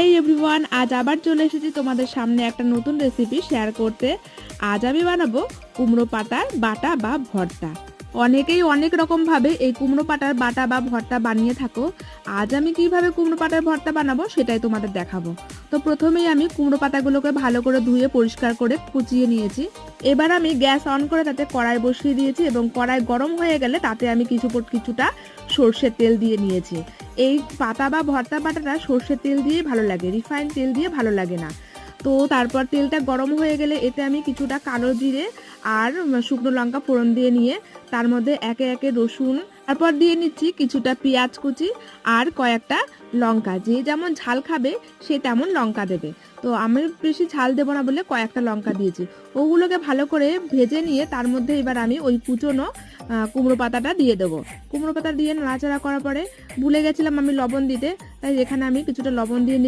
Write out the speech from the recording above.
এই এভরিওয়ান, আজ আবার চলে এসেছি তোমাদের সামনে একটা নতুন রেসিপি শেয়ার করতে। আজ আমি বানাবো কুমড়ো পাতার বাটা বা ভর্তা। অনেকেই অনেক রকম ভাবে এই কুমড়ো পাতার বাটা বা ভর্তা বানিয়ে থাকো। আজ আমি কিভাবে কুমড়ো পাতার ভর্তা বানাবো সেটাই তোমাদের দেখাবো। তো প্রথমেই আমি কুমড়ো পাতাগুলোকে ভালো করে ধুয়ে পরিষ্কার করে কুচিয়ে নিয়েছি। এবার আমি গ্যাস অন করে তাতে কড়াই বসিয়ে দিয়েছি এবং কড়াই গরম হয়ে গেলে তাতে আমি কিছুটা সর্ষের তেল দিয়ে নিয়েছি। এই পাতা বা ভর্তা বাটাটা সর্ষের তেল দিয়েই ভালো লাগে, রিফাইন তেল দিয়ে ভালো লাগে না। তো তারপর তেলটা গরম হয়ে গেলে এতে আমি কিছুটা কালো জিরে আর শুকনো লঙ্কা ফোড়ন দিয়ে নিয়ে তার মধ্যে একে একে রসুন, তারপর দিয়ে নিচ্ছি কিছুটা পেঁয়াজ কুচি আর কয়েকটা লঙ্কা। যে যেমন ঝাল খাবে সে তেমন লঙ্কা দেবে। তো আমি বেশি ঝাল দেবো না বলে কয়েকটা লঙ্কা দিয়েছি। ওগুলোকে ভালো করে ভেজে নিয়ে তার মধ্যে এবার আমি ওই কুচোনো কুমড়ো পাতাটা দিয়ে দেবো। কুমড়ো পাতা দিয়ে নাড়াচাড়া করার পরে ভুলে গেছিলাম আমি লবণ দিতে, তাই এখানে আমি কিছুটা লবণ দিয়ে